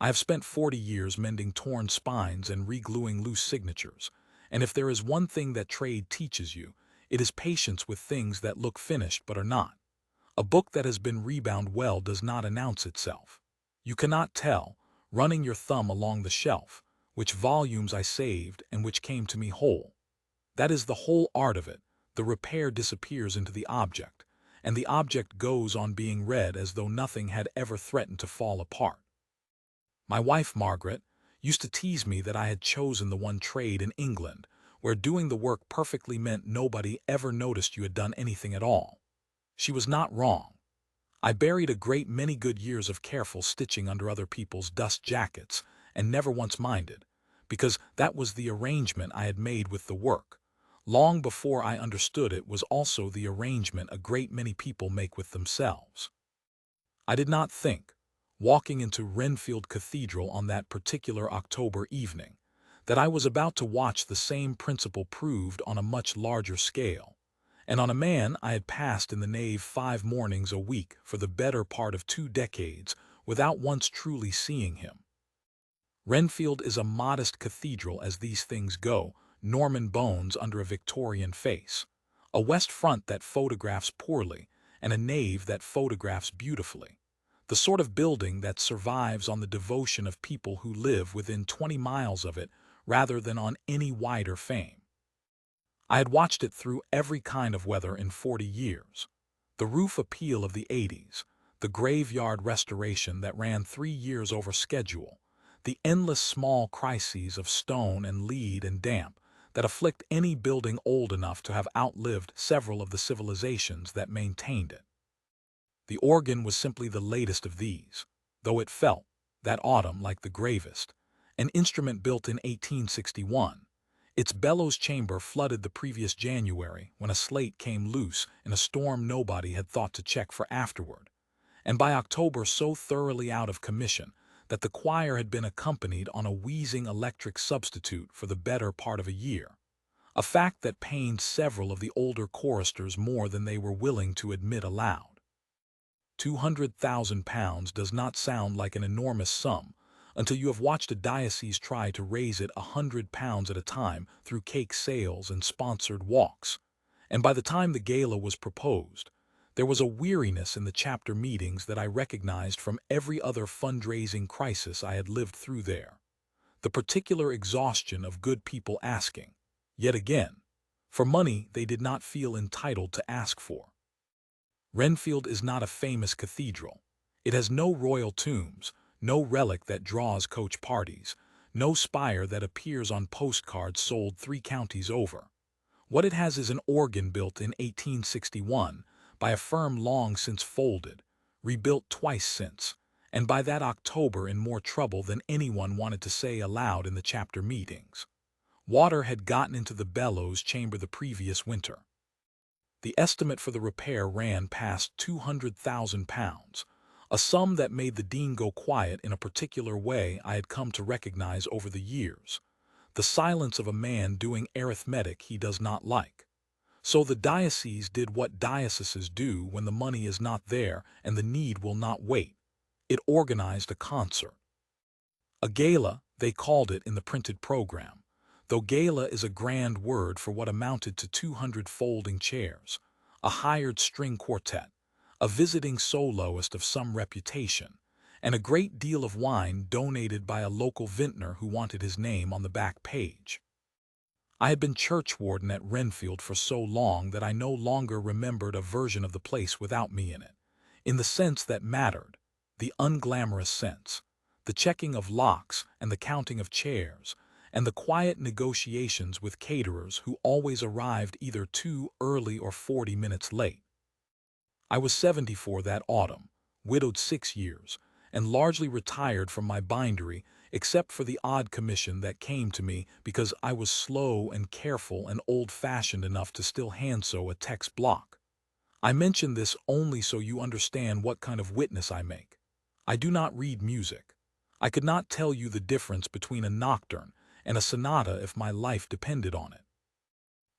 I have spent 40 years mending torn spines and re-gluing loose signatures, and if there is one thing that trade teaches you, it is patience with things that look finished but are not. A book that has been rebound well does not announce itself. You cannot tell, running your thumb along the shelf, which volumes I saved and which came to me whole. That is the whole art of it. The repair disappears into the object, and the object goes on being read as though nothing had ever threatened to fall apart. My wife, Margaret, used to tease me that I had chosen the one trade in England where doing the work perfectly meant nobody ever noticed you had done anything at all. She was not wrong. I buried a great many good years of careful stitching under other people's dust jackets and never once minded, because that was the arrangement I had made with the work. Long before I understood it was also the arrangement a great many people make with themselves. I did not think, walking into Renfield Cathedral on that particular October evening, that I was about to watch the same principle proved on a much larger scale, and on a man I had passed in the nave 5 mornings a week for the better part of 2 decades without once truly seeing him. Renfield is a modest cathedral as these things go, Norman bones under a Victorian face, a west front that photographs poorly, and a nave that photographs beautifully. The sort of building that survives on the devotion of people who live within 20 miles of it rather than on any wider fame. I had watched it through every kind of weather in 40 years. The roof appeal of the 80s, the graveyard restoration that ran 3 years over schedule, the endless small crises of stone and lead and damp that afflict any building old enough to have outlived several of the civilizations that maintained it. The organ was simply the latest of these, though it felt, that autumn, like the gravest, an instrument built in 1861. Its bellows chamber flooded the previous January when a slate came loose in a storm nobody had thought to check for afterward, and by October so thoroughly out of commission that the choir had been accompanied on a wheezing electric substitute for the better part of a year, a fact that pained several of the older choristers more than they were willing to admit aloud. £200,000 does not sound like an enormous sum until you have watched a diocese try to raise it £100 at a time through cake sales and sponsored walks, and by the time the gala was proposed, there was a weariness in the chapter meetings that I recognized from every other fundraising crisis I had lived through there. The particular exhaustion of good people asking, yet again, for money they did not feel entitled to ask for. Renfield is not a famous cathedral. It has no royal tombs, no relic that draws coach parties, no spire that appears on postcards sold 3 counties over. What it has is an organ built in 1861 by a firm long since folded, rebuilt twice since, and by that October in more trouble than anyone wanted to say aloud in the chapter meetings. Water had gotten into the bellows chamber the previous winter. The estimate for the repair ran past £200,000, a sum that made the dean go quiet in a particular way I had come to recognize over the years, the silence of a man doing arithmetic he does not like. So the diocese did what dioceses do when the money is not there and the need will not wait. It organized a concert. A gala, they called it in the printed program, though gala is a grand word for what amounted to 200 folding chairs, a hired string quartet, a visiting soloist of some reputation, and a great deal of wine donated by a local vintner who wanted his name on the back page. I had been churchwarden at Renfield for so long that I no longer remembered a version of the place without me in the sense that mattered, the unglamorous sense, the checking of locks and the counting of chairs, and the quiet negotiations with caterers who always arrived either too early or 40 minutes late. I was 74 that autumn, widowed 6 years, and largely retired from my bindery except for the odd commission that came to me because I was slow and careful and old-fashioned enough to still hand-sew a text block. I mention this only so you understand what kind of witness I make. I do not read music. I could not tell you the difference between a nocturne and a sonata if my life depended on it.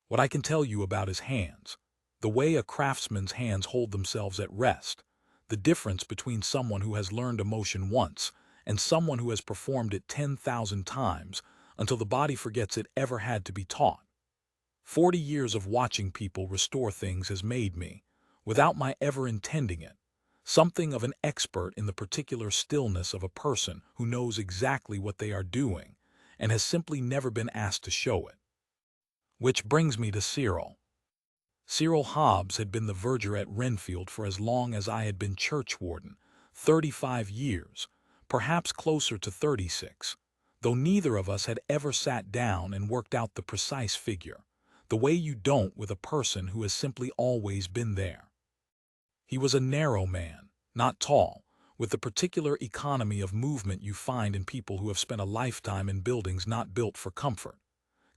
What I can tell you about is hands, the way a craftsman's hands hold themselves at rest, the difference between someone who has learned a motion once and someone who has performed it 10,000 times until the body forgets it ever had to be taught. 40 years of watching people restore things has made me, without my ever intending it, something of an expert in the particular stillness of a person who knows exactly what they are doing and has simply never been asked to show it. Which brings me to Cyril. Cyril Hobbs had been the verger at Renfield for as long as I had been churchwarden, 35 years, perhaps closer to 36, though neither of us had ever sat down and worked out the precise figure, the way you don't with a person who has simply always been there. He was a narrow man, not tall, with the particular economy of movement you find in people who have spent a lifetime in buildings not built for comfort.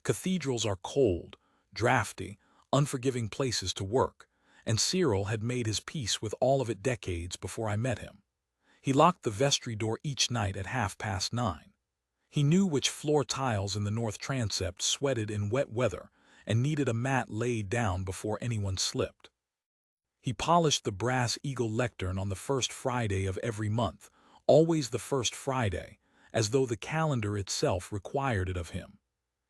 Cathedrals are cold, drafty, unforgiving places to work, and Cyril had made his peace with all of it decades before I met him. He locked the vestry door each night at 9:30. He knew which floor tiles in the north transept sweated in wet weather and needed a mat laid down before anyone slipped. He polished the brass eagle lectern on the first Friday of every month, always the first Friday, as though the calendar itself required it of him.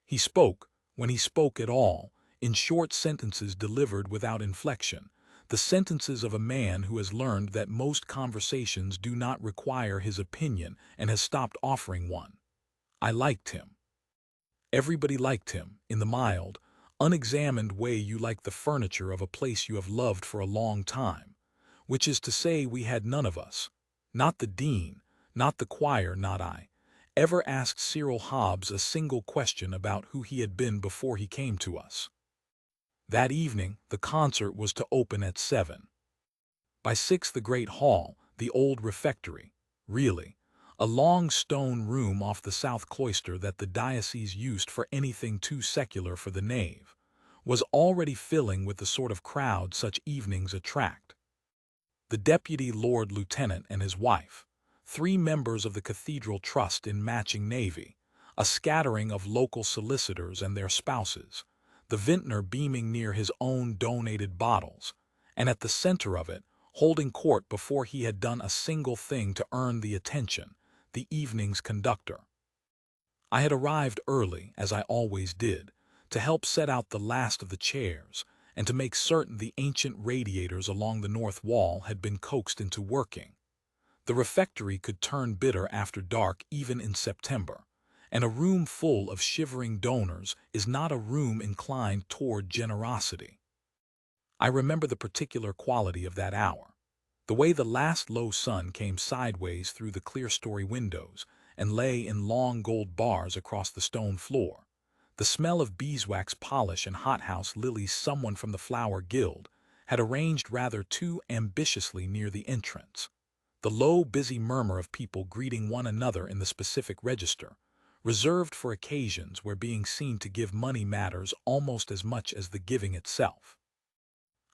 He spoke, when he spoke at all, in short sentences delivered without inflection, the sentences of a man who has learned that most conversations do not require his opinion and has stopped offering one. I liked him. Everybody liked him, in the mild, unexamined way you like the furniture of a place you have loved for a long time, which is to say we had none of us, not the dean, not the choir, not I, ever asked Cyril Hobbs a single question about who he had been before he came to us. That evening, the concert was to open at 7. By 6 the great hall, the old refectory, really, a long stone room off the south cloister that the diocese used for anything too secular for the nave, was already filling with the sort of crowd such evenings attract. The deputy Lord Lieutenant and his wife, 3 members of the Cathedral Trust in matching navy, a scattering of local solicitors and their spouses, the vintner beaming near his own donated bottles, and at the center of it, holding court before he had done a single thing to earn the attention, the evening's conductor. I had arrived early, as I always did, to help set out the last of the chairs, and to make certain the ancient radiators along the north wall had been coaxed into working. The refectory could turn bitter after dark even in September, and a room full of shivering donors is not a room inclined toward generosity. I remember the particular quality of that hour, the way the last low sun came sideways through the clerestory windows and lay in long gold bars across the stone floor, the smell of beeswax polish and hothouse lilies someone from the flower guild had arranged rather too ambitiously near the entrance, the low, busy murmur of people greeting one another in the specific register, reserved for occasions where being seen to give money matters almost as much as the giving itself.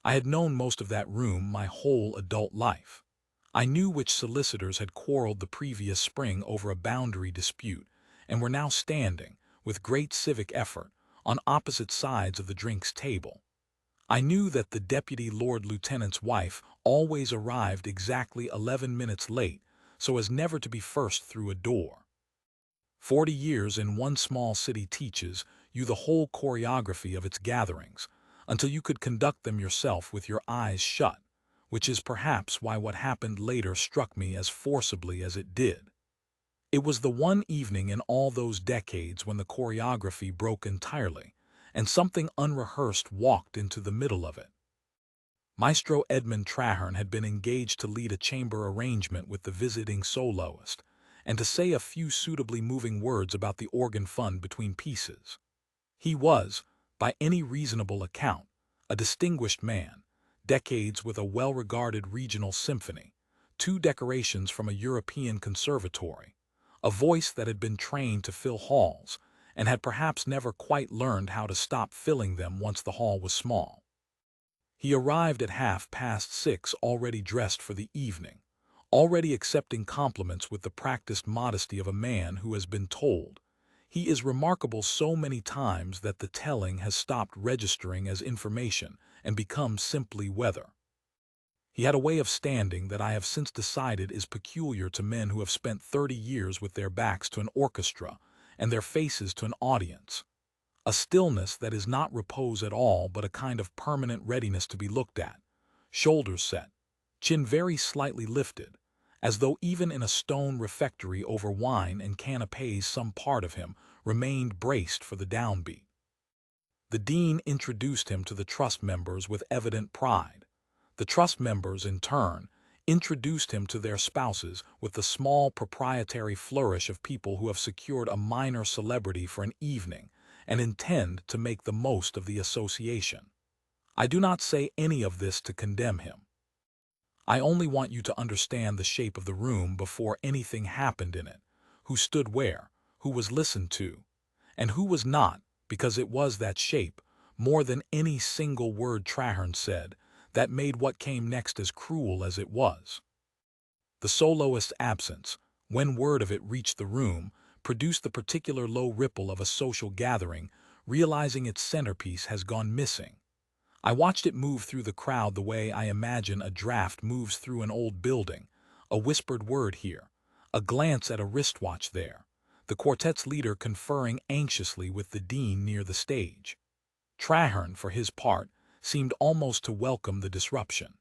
I had known most of that room my whole adult life. I knew which solicitors had quarreled the previous spring over a boundary dispute and were now standing, with great civic effort, on opposite sides of the drinks table. I knew that the deputy Lord Lieutenant's wife always arrived exactly 11 minutes late, so as never to be first through a door. 40 years in one small city teaches you the whole choreography of its gatherings, until you could conduct them yourself with your eyes shut, which is perhaps why what happened later struck me as forcibly as it did. It was the one evening in all those decades when the choreography broke entirely, and something unrehearsed walked into the middle of it. Maestro Edmund Traherne had been engaged to lead a chamber arrangement with the visiting soloist, and to say a few suitably moving words about the organ fund between pieces. He was, by any reasonable account, a distinguished man, decades with a well-regarded regional symphony, 2 decorations from a European conservatory, a voice that had been trained to fill halls, and had perhaps never quite learned how to stop filling them once the hall was small. He arrived at 6:30 already dressed for the evening, already accepting compliments with the practiced modesty of a man who has been told. He is remarkable so many times that the telling has stopped registering as information and become simply weather. He had a way of standing that I have since decided is peculiar to men who have spent 30 years with their backs to an orchestra and their faces to an audience. A stillness that is not repose at all but a kind of permanent readiness to be looked at, shoulders set, chin very slightly lifted, as though even in a stone refectory over wine and canapes some part of him remained braced for the downbeat. The dean introduced him to the trust members with evident pride. The trust members, in turn, introduced him to their spouses with the small proprietary flourish of people who have secured a minor celebrity for an evening and intend to make the most of the association. I do not say any of this to condemn him. I only want you to understand the shape of the room before anything happened in it, who stood where, who was listened to, and who was not, because it was that shape, more than any single word Traherne said, that made what came next as cruel as it was. The soloist's absence, when word of it reached the room, produced the particular low ripple of a social gathering, realizing its centerpiece has gone missing. I watched it move through the crowd the way I imagine a draft moves through an old building, a whispered word here, a glance at a wristwatch there, the quartet's leader conferring anxiously with the dean near the stage. Traherne, for his part, seemed almost to welcome the disruption.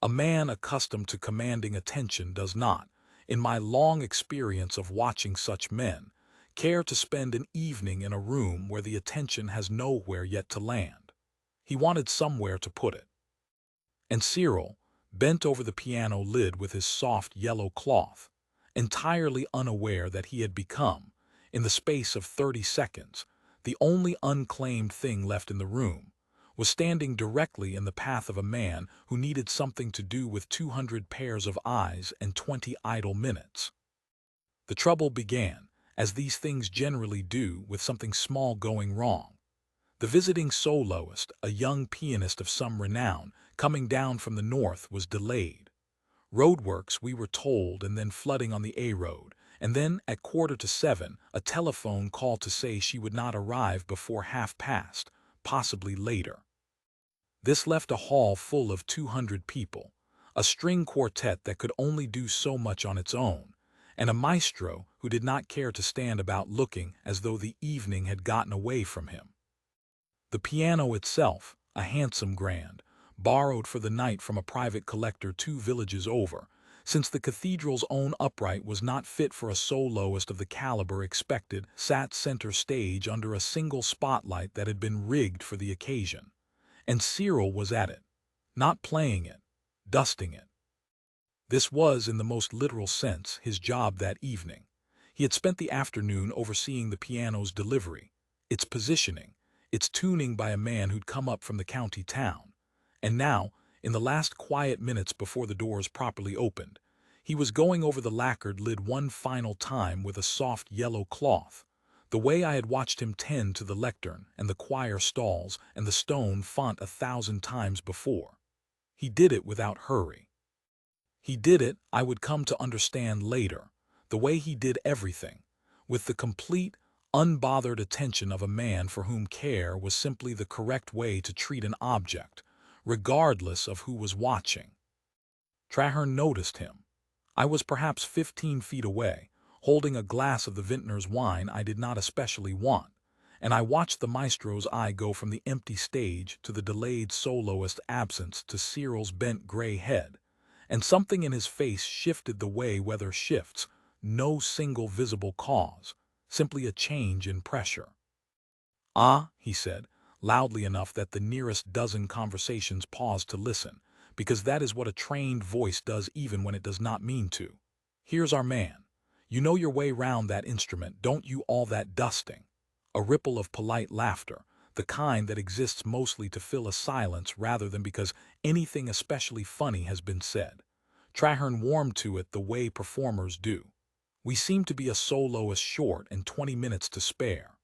A man accustomed to commanding attention does not, in my long experience of watching such men, care to spend an evening in a room where the attention has nowhere yet to land. He wanted somewhere to put it. And Cyril, bent over the piano lid with his soft yellow cloth, entirely unaware that he had become, in the space of 30 seconds, the only unclaimed thing left in the room, was standing directly in the path of a man who needed something to do with 200 pairs of eyes and 20 idle minutes. The trouble began, as these things generally do, with something small going wrong. The visiting soloist, a young pianist of some renown, coming down from the north, was delayed. Roadworks, we were told, and then flooding on the A-road, and then, at 6:45, a telephone call to say she would not arrive before past, possibly later. This left a hall full of 200 people, a string quartet that could only do so much on its own, and a maestro who did not care to stand about looking as though the evening had gotten away from him. The piano itself, a handsome grand, borrowed for the night from a private collector 2 villages over, since the cathedral's own upright was not fit for a soloist of the caliber expected, sat center stage under a single spotlight that had been rigged for the occasion. And Cyril was at it, not playing it, dusting it. This was, in the most literal sense, his job that evening. He had spent the afternoon overseeing the piano's delivery, its positioning, its tuning by a man who'd come up from the county town. And now, in the last quiet minutes before the doors properly opened, he was going over the lacquered lid one final time with a soft yellow cloth, the way I had watched him tend to the lectern and the choir stalls and the stone font 1,000 times before. He did it without hurry. He did it, I would come to understand later, the way he did everything, with the complete, unbothered attention of a man for whom care was simply the correct way to treat an object, regardless of who was watching. Traherne noticed him. I was perhaps 15 feet away, holding a glass of the vintner's wine I did not especially want, and I watched the maestro's eye go from the empty stage to the delayed soloist's absence to Cyril's bent gray head, and something in his face shifted the way weather shifts, no single visible cause, simply a change in pressure. "Ah," he said, loudly enough that the nearest dozen conversations paused to listen, because that is what a trained voice does even when it does not mean to. "Here's our man. You know your way round that instrument, don't you? All that dusting." A ripple of polite laughter, the kind that exists mostly to fill a silence rather than because anything especially funny has been said. Traherne warmed to it the way performers do. "We seem to be a soloist short and 20 minutes to spare.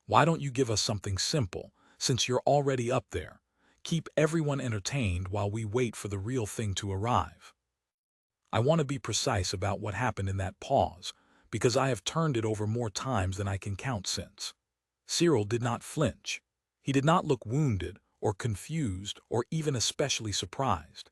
Why don't you give us something simple, since you're already up there? Keep everyone entertained while we wait for the real thing to arrive." I want to be precise about what happened in that pause, because I have turned it over more times than I can count since. Cyril did not flinch. He did not look wounded, or confused, or even especially surprised.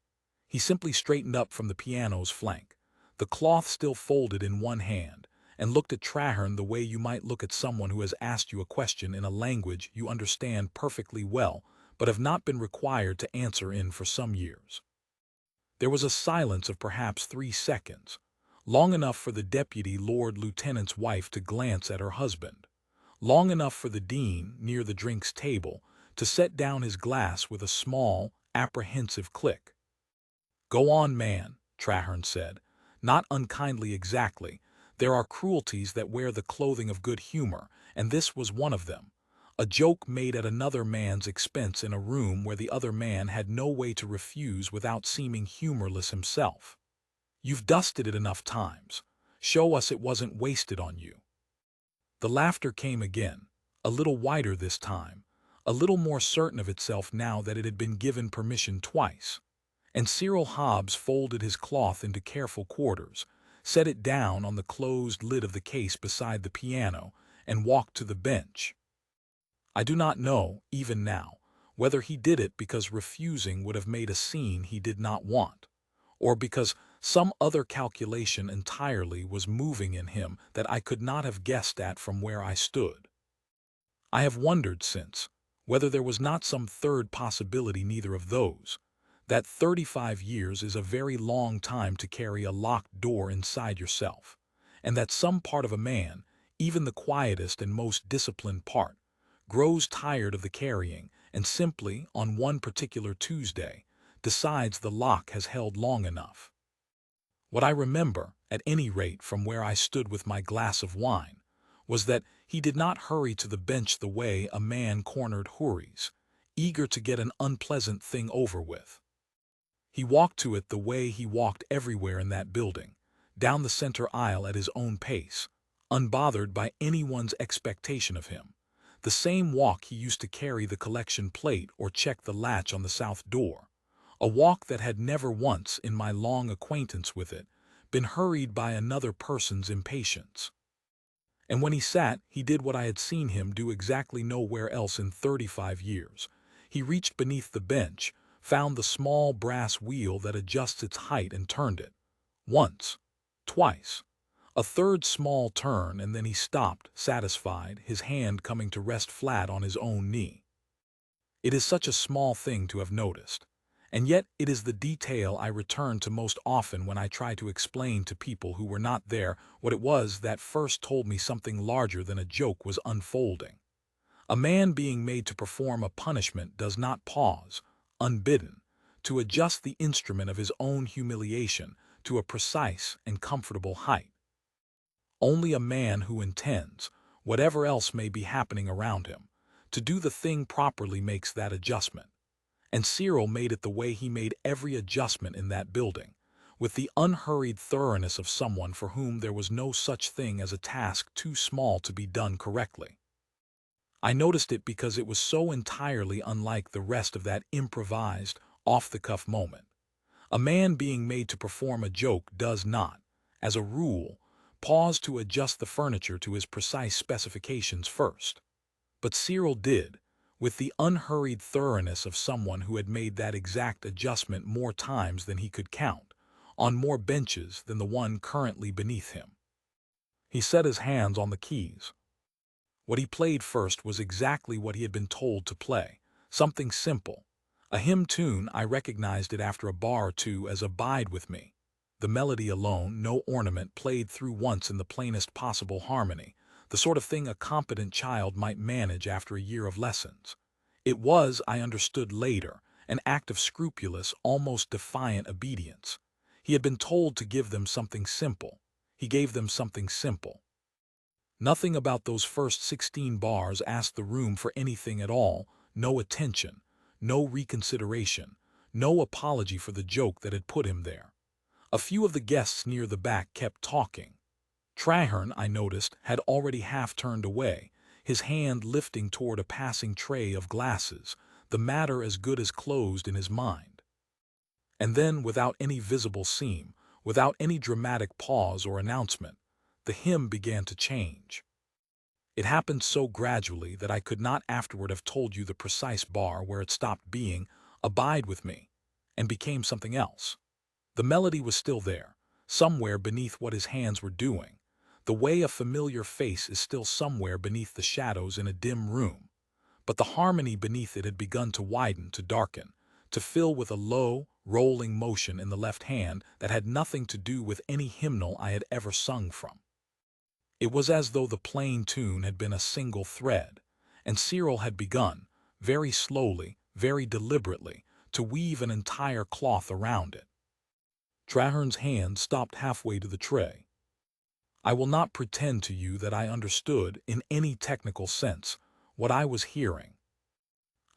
He simply straightened up from the piano's flank, the cloth still folded in one hand, and looked at Traherne the way you might look at someone who has asked you a question in a language you understand perfectly well, but have not been required to answer in for some years. There was a silence of perhaps 3 seconds, long enough for the deputy Lord Lieutenant's wife to glance at her husband, long enough for the dean, near the drinks table, to set down his glass with a small, apprehensive click. "Go on, man," Traherne said, not unkindly exactly. "There are cruelties that wear the clothing of good humor, and this was one of them. A joke made at another man's expense in a room where the other man had no way to refuse without seeming humorless himself. You've dusted it enough times. Show us it wasn't wasted on you." The laughter came again, a little wider this time, a little more certain of itself now that it had been given permission twice. And Cyril Hobbs folded his cloth into careful quarters, set it down on the closed lid of the case beside the piano, and walked to the bench. I do not know, even now, whether he did it because refusing would have made a scene he did not want, or because some other calculation entirely was moving in him that I could not have guessed at from where I stood. I have wondered since whether there was not some third possibility, neither of those, that 35 years is a very long time to carry a locked door inside yourself, and that some part of a man, even the quietest and most disciplined part, grows tired of the carrying and simply, on one particular Tuesday, decides the lock has held long enough. What I remember, at any rate from where I stood with my glass of wine, was that he did not hurry to the bench the way a man cornered hurries, eager to get an unpleasant thing over with. He walked to it the way he walked everywhere in that building, down the center aisle at his own pace, unbothered by anyone's expectation of him, the same walk he used to carry the collection plate or check the latch on the south door, a walk that had never once, in my long acquaintance with it, been hurried by another person's impatience. And when he sat, he did what I had seen him do exactly nowhere else in 35 years. He reached beneath the bench, found the small brass wheel that adjusts its height and turned it. Once, twice, a third small turn, and then he stopped, satisfied, his hand coming to rest flat on his own knee. It is such a small thing to have noticed, and yet it is the detail I return to most often when I try to explain to people who were not there what it was that first told me something larger than a joke was unfolding. A man being made to perform a punishment does not pause, unbidden, to adjust the instrument of his own humiliation to a precise and comfortable height. Only a man who intends, whatever else may be happening around him, to do the thing properly makes that adjustment. And Cyril made it the way he made every adjustment in that building, with the unhurried thoroughness of someone for whom there was no such thing as a task too small to be done correctly. I noticed it because it was so entirely unlike the rest of that improvised, off-the-cuff moment. A man being made to perform a joke does not, as a rule, pause to adjust the furniture to his precise specifications first. But Cyril did, with the unhurried thoroughness of someone who had made that exact adjustment more times than he could count, on more benches than the one currently beneath him. He set his hands on the keys. What he played first was exactly what he had been told to play, something simple. A hymn tune. I recognized it after a bar or two as "Abide with Me." The melody alone, no ornament, played through once in the plainest possible harmony, the sort of thing a competent child might manage after a year of lessons. It was, I understood later, an act of scrupulous, almost defiant obedience. He had been told to give them something simple. He gave them something simple. Nothing about those first 16 bars asked the room for anything at all, no attention, no reconsideration, no apology for the joke that had put him there. A few of the guests near the back kept talking. Traherne, I noticed, had already half turned away, his hand lifting toward a passing tray of glasses, the matter as good as closed in his mind. And then, without any visible seam, without any dramatic pause or announcement, the hymn began to change. It happened so gradually that I could not afterward have told you the precise bar where it stopped being "Abide with Me," and became something else. The melody was still there, somewhere beneath what his hands were doing, the way a familiar face is still somewhere beneath the shadows in a dim room. But the harmony beneath it had begun to widen, to darken, to fill with a low, rolling motion in the left hand that had nothing to do with any hymnal I had ever sung from. It was as though the plain tune had been a single thread, and Cyril had begun, very slowly, very deliberately, to weave an entire cloth around it. Traherne's hand stopped halfway to the tray. I will not pretend to you that I understood, in any technical sense, what I was hearing.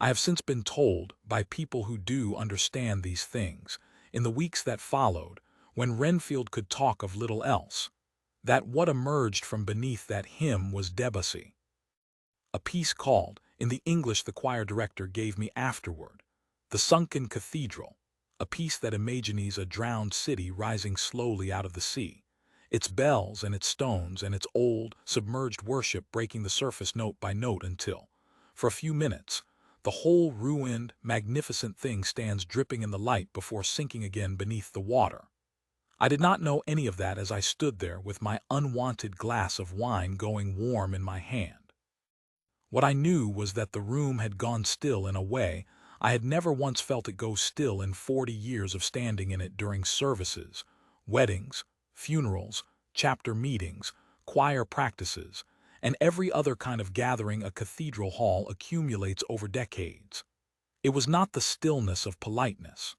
I have since been told, by people who do understand these things, in the weeks that followed, when Renfield could talk of little else, that what emerged from beneath that hymn was Debussy. A piece called, in the English the choir director gave me afterward, The Sunken Cathedral, a piece that imagines a drowned city rising slowly out of the sea, its bells and its stones and its old, submerged worship breaking the surface note by note until, for a few minutes, the whole ruined, magnificent thing stands dripping in the light before sinking again beneath the water. I did not know any of that as I stood there with my unwanted glass of wine going warm in my hand. What I knew was that the room had gone still in a way I had never once felt it go still in 40 years of standing in it during services, weddings, funerals, chapter meetings, choir practices, and every other kind of gathering a cathedral hall accumulates over decades. It was not the stillness of politeness.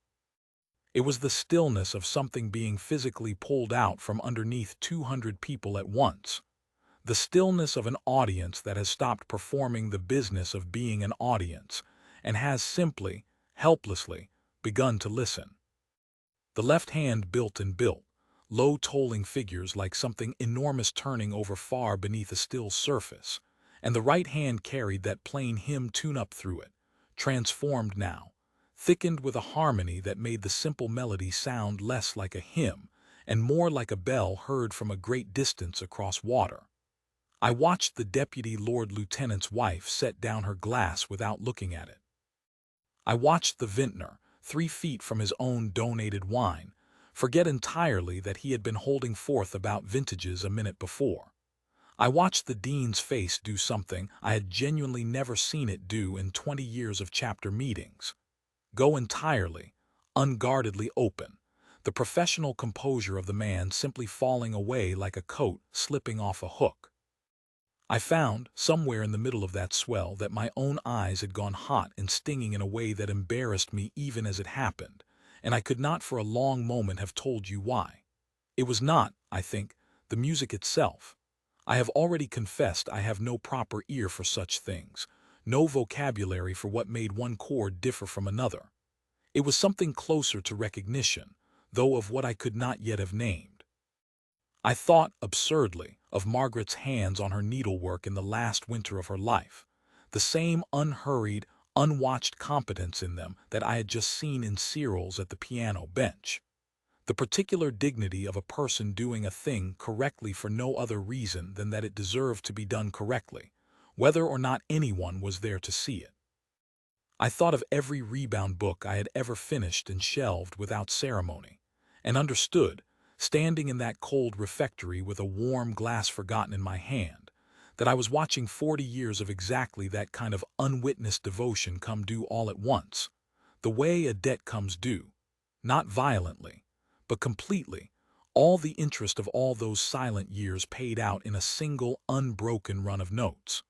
It was the stillness of something being physically pulled out from underneath 200 people at once. The stillness of an audience that has stopped performing the business of being an audience and has simply, helplessly, begun to listen. The left hand built and built, low tolling figures like something enormous turning over far beneath a still surface, and the right hand carried that plain hymn tune up through it, transformed now, thickened with a harmony that made the simple melody sound less like a hymn and more like a bell heard from a great distance across water. I watched the deputy Lord Lieutenant's wife set down her glass without looking at it. I watched the vintner, 3 feet from his own donated wine, forget entirely that he had been holding forth about vintages a minute before. I watched the dean's face do something I had genuinely never seen it do in 20 years of chapter meetings. Go entirely, unguardedly open, the professional composure of the man simply falling away like a coat slipping off a hook. I found, somewhere in the middle of that swell, that my own eyes had gone hot and stinging in a way that embarrassed me even as it happened, and I could not for a long moment have told you why. It was not, I think, the music itself. I have already confessed I have no proper ear for such things, no vocabulary for what made one chord differ from another. It was something closer to recognition, though of what I could not yet have named. I thought, absurdly, of Margaret's hands on her needlework in the last winter of her life, the same unhurried, unwatched competence in them that I had just seen in Cyril's at the piano bench. The particular dignity of a person doing a thing correctly for no other reason than that it deserved to be done correctly, whether or not anyone was there to see it. I thought of every rebound book I had ever finished and shelved without ceremony, and understood, standing in that cold refectory with a warm glass forgotten in my hand, that I was watching 40 years of exactly that kind of unwitnessed devotion come due all at once, the way a debt comes due, not violently, but completely, all the interest of all those silent years paid out in a single unbroken run of notes.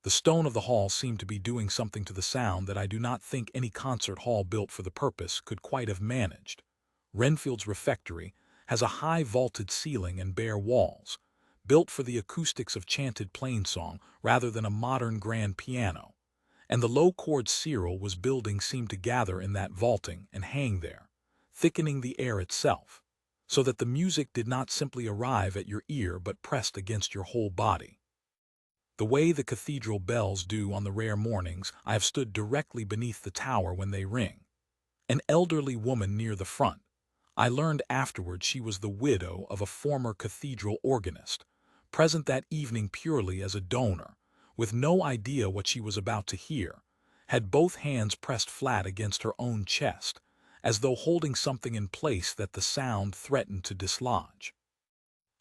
The stone of the hall seemed to be doing something to the sound that I do not think any concert hall built for the purpose could quite have managed. Renfield's refectory has a high vaulted ceiling and bare walls, built for the acoustics of chanted plainsong rather than a modern grand piano, and the low chord Cyril was building seemed to gather in that vaulting and hang there, thickening the air itself, so that the music did not simply arrive at your ear but pressed against your whole body. The way the cathedral bells do on the rare mornings I have stood directly beneath the tower when they ring. An elderly woman near the front, I learned afterward she was the widow of a former cathedral organist, present that evening purely as a donor, with no idea what she was about to hear, had both hands pressed flat against her own chest, as though holding something in place that the sound threatened to dislodge.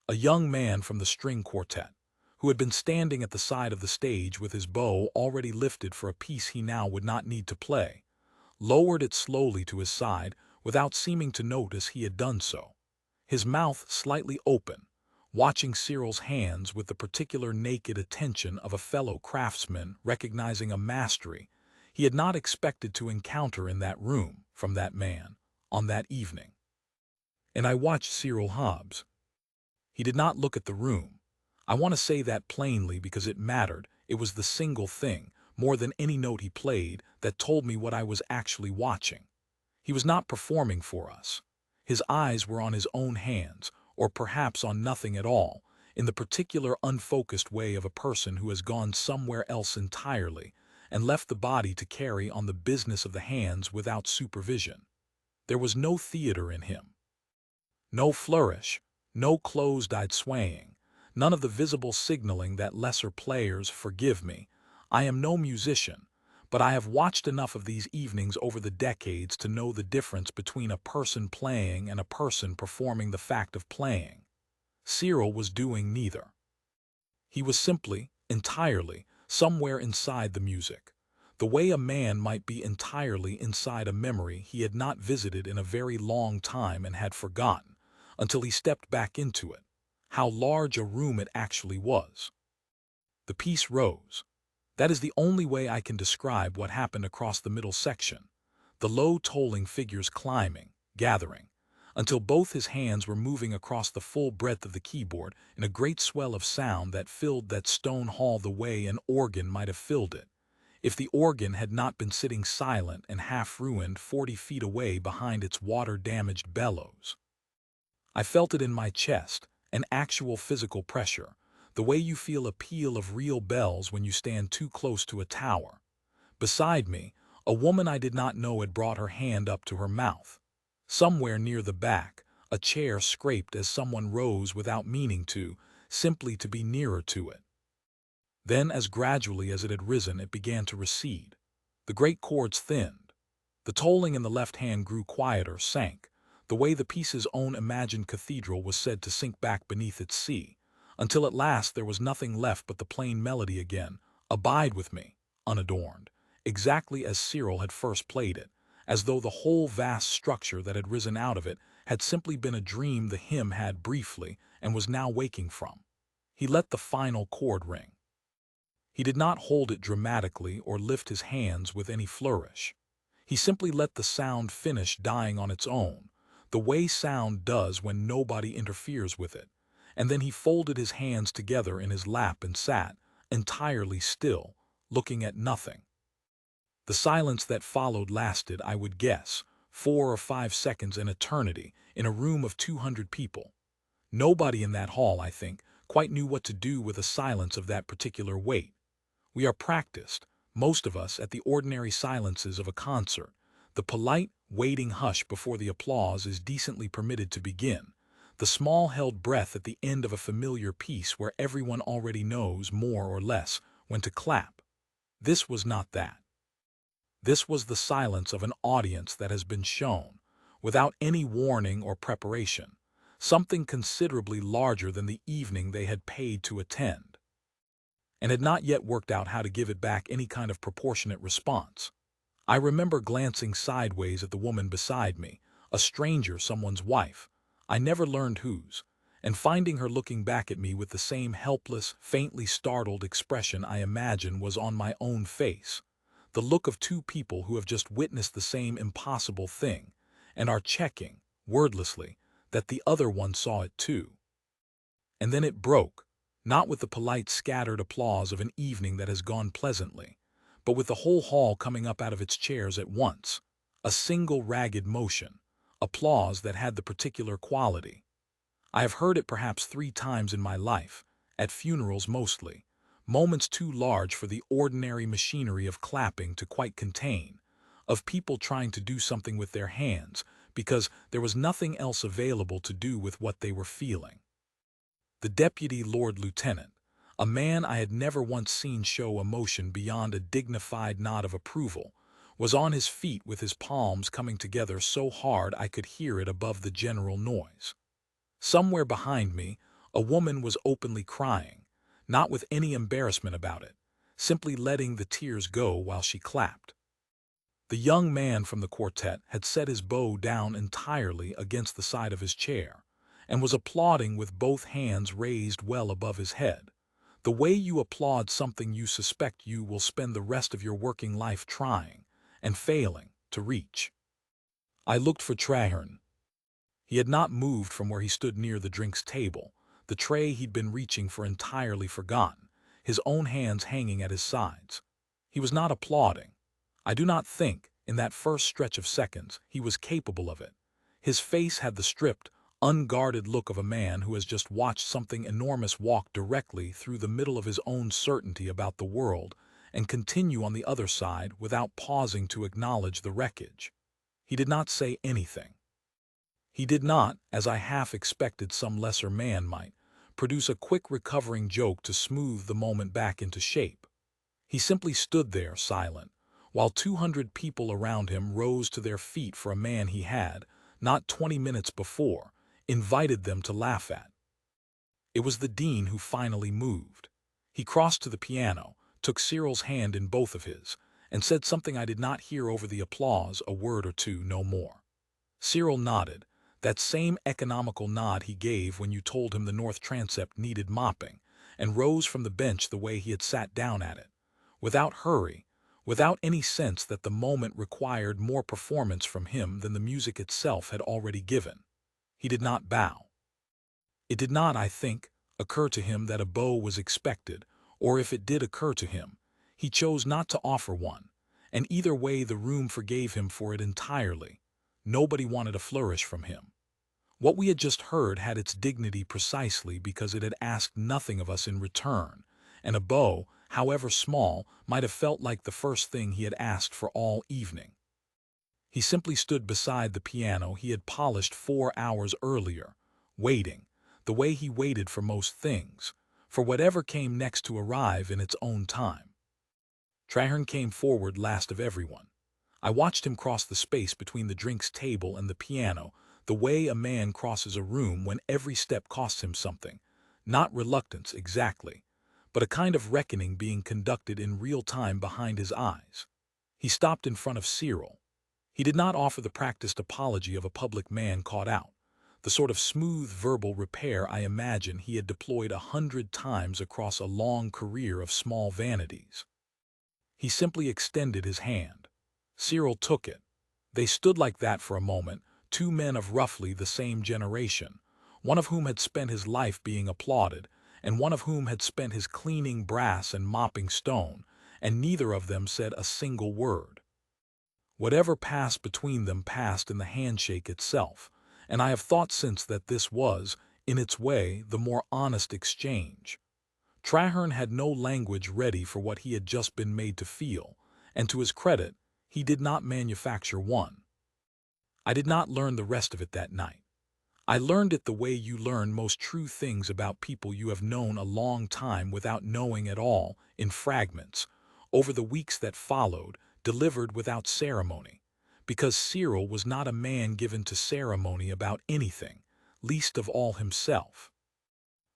A young man from the string quartet, who had been standing at the side of the stage with his bow already lifted for a piece he now would not need to play, lowered it slowly to his side without seeming to notice he had done so, his mouth slightly open, watching Cyril's hands with the particular naked attention of a fellow craftsman recognizing a mastery he had not expected to encounter in that room from that man on that evening. And I watched Cyril Hobbs. He did not look at the room. I want to say that plainly because it mattered. It was the single thing, more than any note he played, that told me what I was actually watching. He was not performing for us. His eyes were on his own hands, or perhaps on nothing at all, in the particular unfocused way of a person who has gone somewhere else entirely and left the body to carry on the business of the hands without supervision. There was no theater in him. No flourish, no closed-eyed swaying, none of the visible signaling that lesser players, forgive me. I am no musician, but I have watched enough of these evenings over the decades to know the difference between a person playing and a person performing the fact of playing. Cyril was doing neither. He was simply, entirely, somewhere inside the music, the way a man might be entirely inside a memory he had not visited in a very long time and had forgotten, until he stepped back into it, how large a room it actually was. The piece rose. That is the only way I can describe what happened across the middle section, the low tolling figures climbing, gathering, until both his hands were moving across the full breadth of the keyboard in a great swell of sound that filled that stone hall the way an organ might have filled it, if the organ had not been sitting silent and half-ruined 40 feet away behind its water-damaged bellows. I felt it in my chest, an actual physical pressure, the way you feel a peal of real bells when you stand too close to a tower. Beside me, a woman I did not know had brought her hand up to her mouth. Somewhere near the back, a chair scraped as someone rose without meaning to, simply to be nearer to it. Then, as gradually as it had risen, it began to recede. The great chords thinned. The tolling in the left hand grew quieter, sank, the way the piece's own imagined cathedral was said to sink back beneath its sea, until at last there was nothing left but the plain melody again, abide with me, unadorned, exactly as Cyril had first played it, as though the whole vast structure that had risen out of it had simply been a dream the hymn had briefly and was now waking from. He let the final chord ring. He did not hold it dramatically or lift his hands with any flourish. He simply let the sound finish dying on its own, the way sound does when nobody interferes with it, and then he folded his hands together in his lap and sat, entirely still, looking at nothing. The silence that followed lasted, I would guess, 4 or 5 seconds, an eternity, in a room of 200 people. Nobody in that hall, I think, quite knew what to do with a silence of that particular weight. We are practiced, most of us, at the ordinary silences of a concert, the polite, waiting hush before the applause is decently permitted to begin, the small held breath at the end of a familiar piece where everyone already knows, more or less, when to clap. This was not that. This was the silence of an audience that has been shown, without any warning or preparation, something considerably larger than the evening they had paid to attend, and had not yet worked out how to give it back any kind of proportionate response. I remember glancing sideways at the woman beside me, a stranger, someone's wife, I never learned whose, and finding her looking back at me with the same helpless, faintly startled expression I imagine was on my own face, the look of two people who have just witnessed the same impossible thing, and are checking, wordlessly, that the other one saw it too. And then it broke, not with the polite scattered applause of an evening that has gone pleasantly, but with the whole hall coming up out of its chairs at once, a single ragged motion, applause that had the particular quality. I have heard it perhaps 3 times in my life, at funerals mostly, moments too large for the ordinary machinery of clapping to quite contain, of people trying to do something with their hands because there was nothing else available to do with what they were feeling. The deputy Lord Lieutenant, a man I had never once seen show emotion beyond a dignified nod of approval, was on his feet with his palms coming together so hard I could hear it above the general noise. Somewhere behind me, a woman was openly crying, not with any embarrassment about it, simply letting the tears go while she clapped. The young man from the quartet had set his bow down entirely against the side of his chair, and was applauding with both hands raised well above his head, the way you applaud something you suspect you will spend the rest of your working life trying and failing to reach. I looked for Traherne. He had not moved from where he stood near the drinks table, the tray he'd been reaching for entirely forgotten, his own hands hanging at his sides. He was not applauding. I do not think, in that first stretch of seconds, he was capable of it. His face had the stripped, unguarded look of a man who has just watched something enormous walk directly through the middle of his own certainty about the world and continue on the other side without pausing to acknowledge the wreckage. He did not say anything. He did not, as I half expected some lesser man might, produce a quick recovering joke to smooth the moment back into shape. He simply stood there, silent, while 200 people around him rose to their feet for a man he had, not 20 minutes before, invited them to laugh at. It was the dean who finally moved. He crossed to the piano, took Cyril's hand in both of his, and said something I did not hear over the applause, a word or two, no more. Cyril nodded, that same economical nod he gave when you told him the north transept needed mopping, and rose from the bench the way he had sat down at it, without hurry, without any sense that the moment required more performance from him than the music itself had already given. He did not bow. It did not, I think, occur to him that a bow was expected, or if it did occur to him, he chose not to offer one, and either way the room forgave him for it entirely. Nobody wanted a flourish from him. What we had just heard had its dignity precisely because it had asked nothing of us in return, and a bow, however small, might have felt like the first thing he had asked for all evening. He simply stood beside the piano he had polished 4 hours earlier, waiting, the way he waited for most things, for whatever came next to arrive in its own time. Traherne came forward last of everyone. I watched him cross the space between the drinks table and the piano, the way a man crosses a room when every step costs him something, not reluctance exactly, but a kind of reckoning being conducted in real time behind his eyes. He stopped in front of Cyril. He did not offer the practiced apology of a public man caught out, the sort of smooth verbal repair I imagine he had deployed 100 times across a long career of small vanities. He simply extended his hand. Cyril took it. They stood like that for a moment, two men of roughly the same generation, one of whom had spent his life being applauded, and one of whom had spent his cleaning brass and mopping stone, and neither of them said a single word. Whatever passed between them passed in the handshake itself, and I have thought since that this was, in its way, the more honest exchange. Traherne had no language ready for what he had just been made to feel, and to his credit, he did not manufacture one. I did not learn the rest of it that night. I learned it the way you learn most true things about people you have known a long time without knowing at all, in fragments, over the weeks that followed, delivered without ceremony, because Cyril was not a man given to ceremony about anything, least of all himself.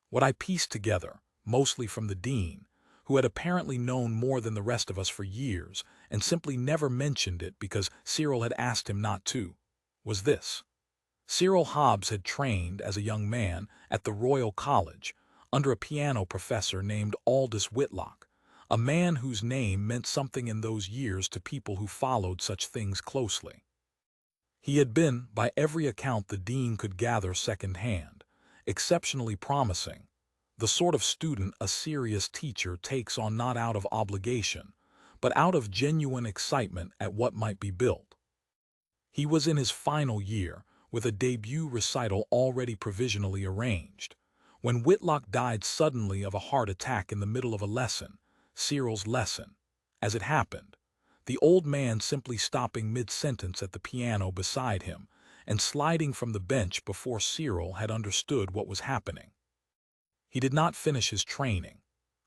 What I pieced together, mostly from the dean, who had apparently known more than the rest of us for years and simply never mentioned it because Cyril had asked him not to, was this. Cyril Hobbs had trained as a young man at the Royal College under a piano professor named Aldous Whitlock, a man whose name meant something in those years to people who followed such things closely. He had been, by every account the dean could gather second-hand, exceptionally promising, the sort of student a serious teacher takes on not out of obligation, but out of genuine excitement at what might be built. He was in his final year, with a debut recital already provisionally arranged, when Whitlock died suddenly of a heart attack in the middle of a lesson, Cyril's lesson. As it happened, the old man simply stopping mid-sentence at the piano beside him and sliding from the bench before Cyril had understood what was happening. He did not finish his training.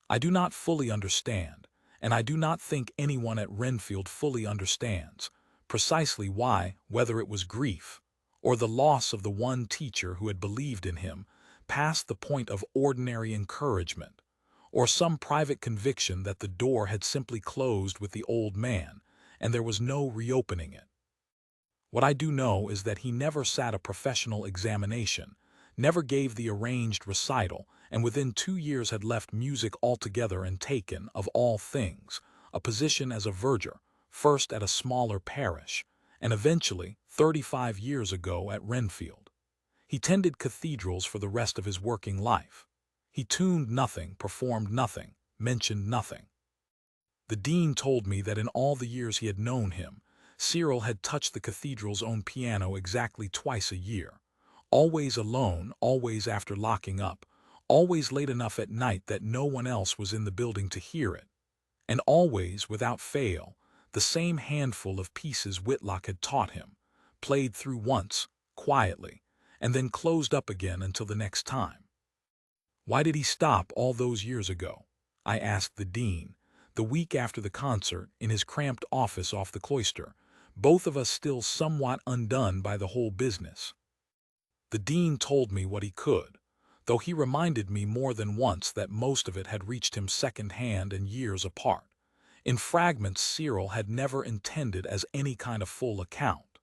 I do not fully understand, and I do not think anyone at Renfield fully understands precisely why, whether it was grief or the loss of the one teacher who had believed in him past the point of ordinary encouragement, or some private conviction that the door had simply closed with the old man and there was no reopening it. What I do know is that he never sat a professional examination, never gave the arranged recital, and within 2 years had left music altogether and taken, of all things, a position as a verger, first at a smaller parish, and eventually, 35 years ago, at Renfield. He tended cathedrals for the rest of his working life. He tuned nothing, performed nothing, mentioned nothing. The dean told me that in all the years he had known him, Cyril had touched the cathedral's own piano exactly twice a year, always alone, always after locking up, always late enough at night that no one else was in the building to hear it, and always, without fail, the same handful of pieces Whitlock had taught him, played through once, quietly, and then closed up again until the next time. Why did he stop all those years ago? I asked the dean, the week after the concert, in his cramped office off the cloister, both of us still somewhat undone by the whole business. The dean told me what he could, though he reminded me more than once that most of it had reached him second-hand and years apart, in fragments Cyril had never intended as any kind of full account.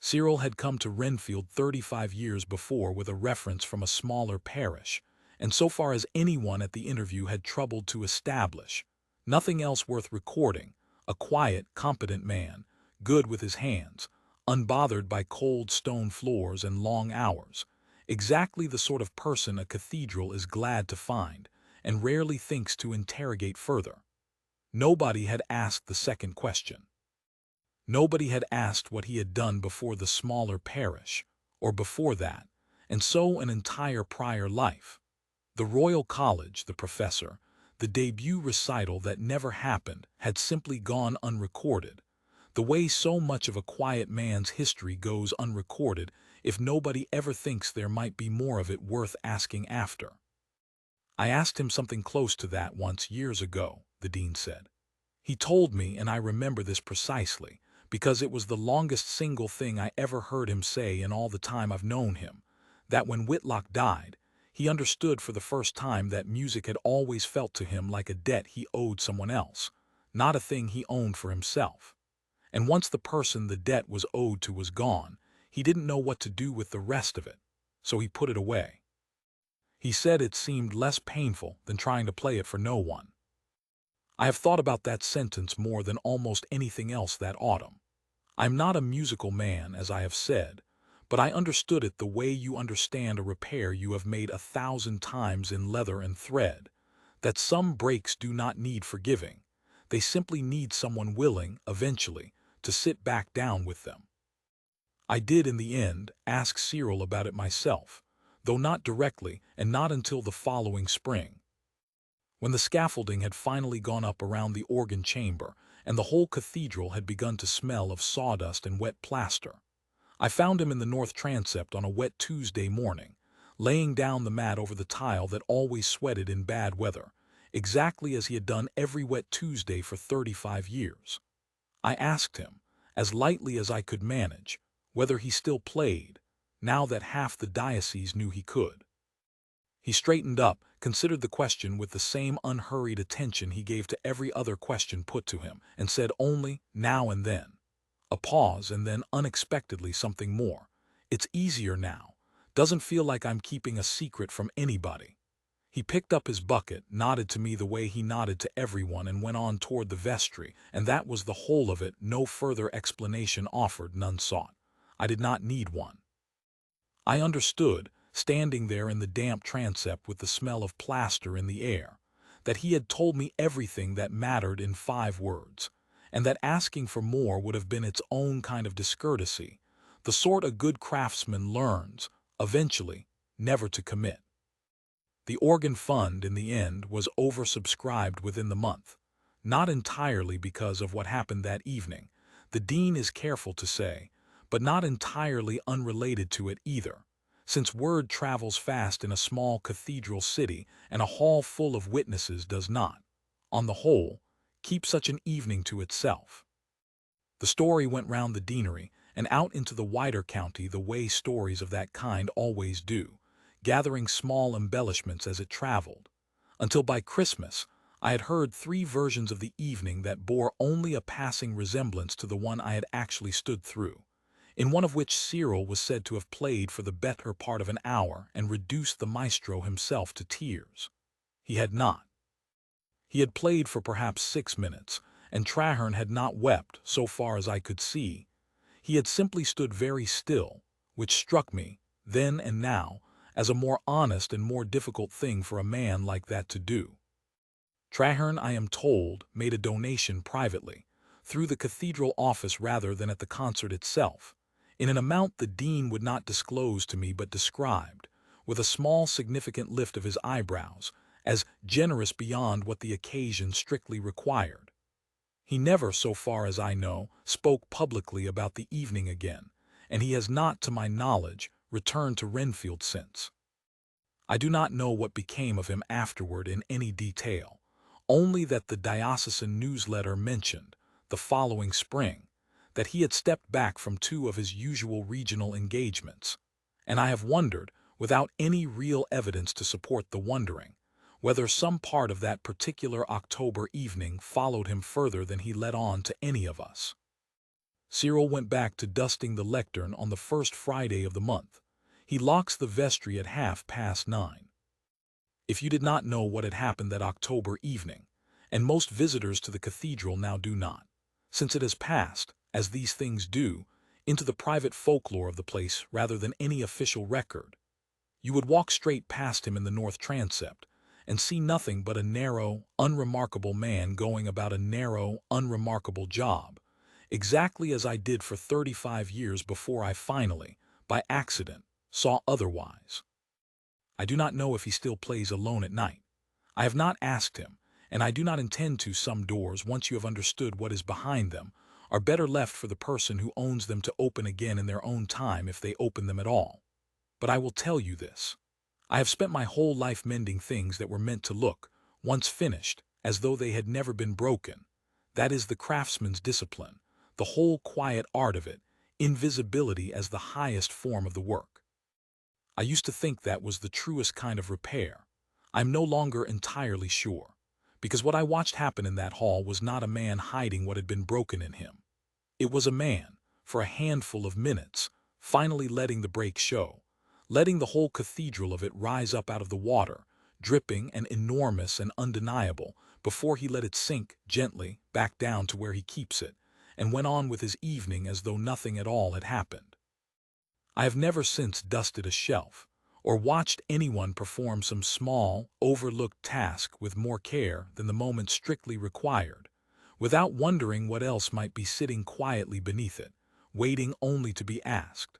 Cyril had come to Renfield 35 years before with a reference from a smaller parish, and so far as anyone at the interview had troubled to establish, nothing else worth recording, a quiet, competent man, good with his hands, unbothered by cold stone floors and long hours, exactly the sort of person a cathedral is glad to find and rarely thinks to interrogate further. Nobody had asked the second question. Nobody had asked what he had done before the smaller parish, or before that, and so an entire prior life. The Royal College, the professor, the debut recital that never happened, had simply gone unrecorded, the way so much of a quiet man's history goes unrecorded if nobody ever thinks there might be more of it worth asking after. I asked him something close to that once years ago, the dean said. He told me, and I remember this precisely, because it was the longest single thing I ever heard him say in all the time I've known him, that when Whitlock died, he understood for the first time that music had always felt to him like a debt he owed someone else, not a thing he owned for himself. And once the person the debt was owed to was gone, he didn't know what to do with the rest of it, so he put it away. He said it seemed less painful than trying to play it for no one. I have thought about that sentence more than almost anything else that autumn. I'm not a musical man, as I have said, but I understood it the way you understand a repair you have made 1,000 times in leather and thread, that some breaks do not need forgiving. They simply need someone willing, eventually, to sit back down with them. I did, in the end, ask Cyril about it myself, though not directly and not until the following spring. When the scaffolding had finally gone up around the organ chamber and the whole cathedral had begun to smell of sawdust and wet plaster, I found him in the north transept on a wet Tuesday morning, laying down the mat over the tile that always sweated in bad weather, exactly as he had done every wet Tuesday for 35 years. I asked him, as lightly as I could manage, whether he still played, now that half the diocese knew he could. He straightened up, considered the question with the same unhurried attention he gave to every other question put to him, and said only, now and then. A pause, and then unexpectedly something more. It's easier now. Doesn't feel like I'm keeping a secret from anybody. He picked up his bucket, nodded to me the way he nodded to everyone, and went on toward the vestry, and that was the whole of it. No further explanation offered, none sought. I did not need one. I understood, standing there in the damp transept with the smell of plaster in the air, that he had told me everything that mattered in 5 words, and that asking for more would have been its own kind of discourtesy, the sort a good craftsman learns, eventually, never to commit. The organ fund, in the end, was oversubscribed within the month, not entirely because of what happened that evening, the dean is careful to say, but not entirely unrelated to it either, since word travels fast in a small cathedral city and a hall full of witnesses does not. On the whole, keep such an evening to itself. The story went round the deanery and out into the wider county the way stories of that kind always do, gathering small embellishments as it traveled, until by Christmas I had heard 3 versions of the evening that bore only a passing resemblance to the one I had actually stood through, in one of which Cyril was said to have played for the better part of an hour and reduced the maestro himself to tears. He had not. He had played for perhaps 6 minutes, and Traherne had not wept, so far as I could see. He had simply stood very still, which struck me, then and now, as a more honest and more difficult thing for a man like that to do. Traherne, I am told, made a donation privately, through the cathedral office rather than at the concert itself, in an amount the dean would not disclose to me but described, with a small significant lift of his eyebrows, as generous beyond what the occasion strictly required. He never, so far as I know, spoke publicly about the evening again, and he has not, to my knowledge, returned to Renfield since. I do not know what became of him afterward in any detail, only that the diocesan newsletter mentioned, the following spring, that he had stepped back from 2 of his usual regional engagements, and I have wondered, without any real evidence to support the wondering, whether some part of that particular October evening followed him further than he let on to any of us. Cyril went back to dusting the lectern on the first Friday of the month. He locks the vestry at 9:30. If you did not know what had happened that October evening, and most visitors to the cathedral now do not, since it has passed, as these things do, into the private folklore of the place rather than any official record, you would walk straight past him in the north transept, and see nothing but a narrow, unremarkable man going about a narrow, unremarkable job, exactly as I did for 35 years before I finally, by accident, saw otherwise. I do not know if he still plays alone at night. I have not asked him, and I do not intend to. Some doors, once you have understood what is behind them, are better left for the person who owns them to open again in their own time if they open them at all. But I will tell you this. I have spent my whole life mending things that were meant to look, once finished, as though they had never been broken. That is the craftsman's discipline, the whole quiet art of it, invisibility as the highest form of the work. I used to think that was the truest kind of repair. I am no longer entirely sure, because what I watched happen in that hall was not a man hiding what had been broken in him. It was a man, for a handful of minutes, finally letting the break show, letting the whole cathedral of it rise up out of the water, dripping and enormous and undeniable, before he let it sink gently back down to where he keeps it, and went on with his evening as though nothing at all had happened. I have never since dusted a shelf, or watched anyone perform some small, overlooked task with more care than the moment strictly required, without wondering what else might be sitting quietly beneath it, waiting only to be asked.